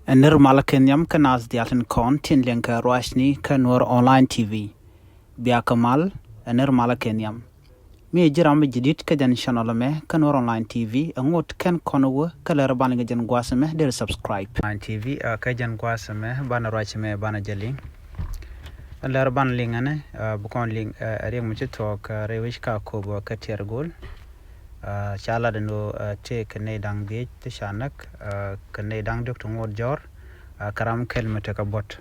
Nir Malakenyam kanas diatin kon tin linka ruashni kanur online TV. Bia Kamal, Nir Malakenyam. Mi jiram jidit kajan channel kanur online TV angot ken konowo kaler ban gajan gwasame der subscribe. Online TV kajan gwasame ban ruashme ban jaling. Ler ban lingane bukon ling riang muche talk rewish ka kobo katier gol. Chala deno te kene dang di te shanak kene dang dok tungod jor karam kelmete ka bot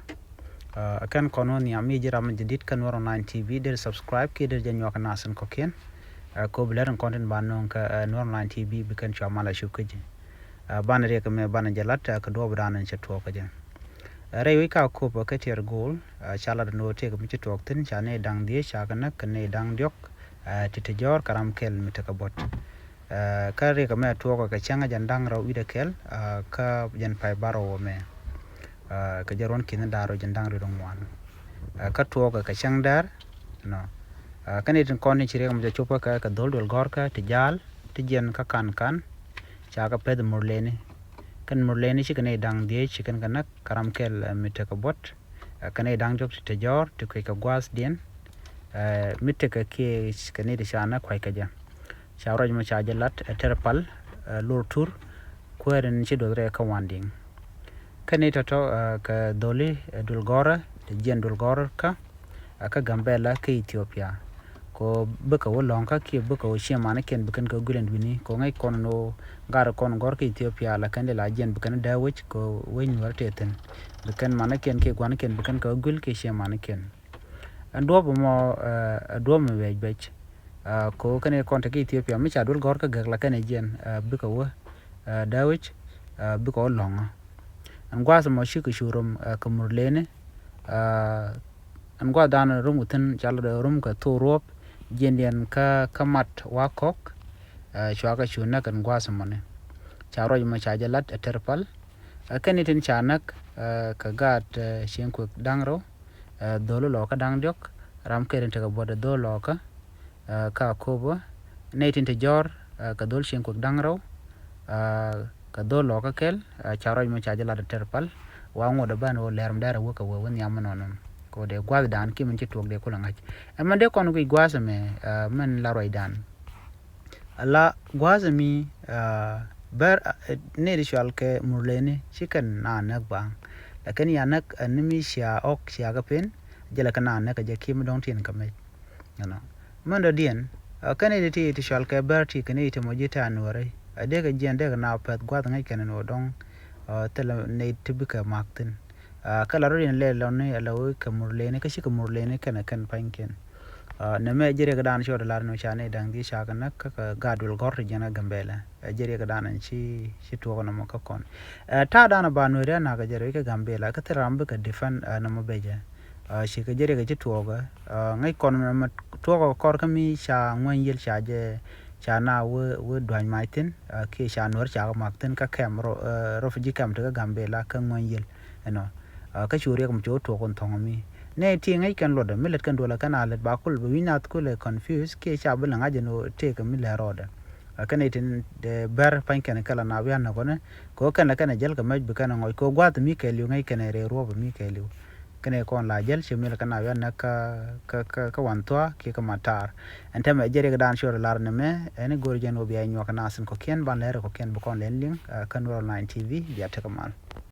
akan kono ni ami jiram jadid kan war online TV der subscribe ki der janyo ka nasan ko ken ko bler content banon ka online TV bikan chamala shukaji ban re ka me ban jalat ka do branan chatwo ka jan rewi ka ko ba ka tier gol chala deno te ka michi tok tin chane dang di chakana kene dang diok tite jor karam kelmete ka bot kare ka me tuwa ka changa jandang raw ida kel ka jan pai baro me ka jaron kin daro jandang ro ngwan ka tuwa ka chang dar no kane tin kon ni chire kam ja chopa ka dol gor ka tijal tijen ka kan cha ka ped murlene kan murlene chi kane dang die chi kan kana karam kel mite ka bot kane dang jok te jor te ka gwas den mite ka ke kane de shana kwai ka ja Shauraj machajalat terpal lurtur kweren chidore ka wanding kane toto ka doli dulgora jen dulgora ka gambela ka Ethiopia ko beka wolonka ki beka o shemane ken beken ka gulen wini ko ngai kono gar kon gor ka Ethiopia la kan la jen beken dawich ko wen warteten beken mana ken ke gwan ken beken ka gul ke shemane ken ando mo ado me wejbech ko kane konta ki Ethiopia mi chadul gor ka gagla kane jen bika wo dawich bika o longa an gwas mo shi ku shurum ka murlene an gwa dana rum utin chala da rum ka to rop jendien ka kamat wakok chwa ka chuna kan gwas mo ne charo ma chajalat terpal kane tin chanak ka gat shenku dangro dolo lo ka dangdiok ram keren ta ka boda dolo ka ka kobo netin te jor ka dol shen ko dangro ka dol lo ka kel charo mo chaje la terpal wa ngoda ban o lerm dara wo ka wo won yam nonon ko de gwal dan ki min ci tok de ko la ngaj amma de kon ko gwasa me men la roy dan ala gwasa mi ber ne de shal ke murlene chikan na nak ba lakin ya nak animi sha ok sha ga pen jela kana nak je kim don tin ka me no manda dien kane de ti shal ka berti kane ite mojita anore ade ga jende ga na pet gwad ngai kane no dong tele ne tibika maktin kala ro le lo ne lo ka murlene ka shi ka murlene kana kan panken ne me jere ga dan shor la no chane dang di sha kana ka gadul gor jena gambela jere ga dan shi to no mo ka kon ta dana ba no re na ga jere ka gambela ka trambe ka defan na mo beje shi ka jere ga ci toga ngai kon ma toga kor ka mi sha ngwan yel sha je sha na wo dwan maitin ke sha nor sha maktin ka kamro refugee camp ta gambela ka ngwan yel no ka churi kam cho to kon thong mi ne ti ngai kan loda milet kan dola kana let ba kul bi nat kul confuse ke sha bula ngaje no te ka mi la roda kana tin de ber pan kan kala na bian na ko kana jel ka maj bi kana ngoi ko gwat mi ke lu ngai kana re ro mi ke lu kene kon la jel chemil kana ya na ka wantwa ke ka matar ente me jere ga dan shor lar ne me ene gor jeno bi ay nyoka nasin ko ken ban lere ko ken bu kon len ling kan online TV ya te kamal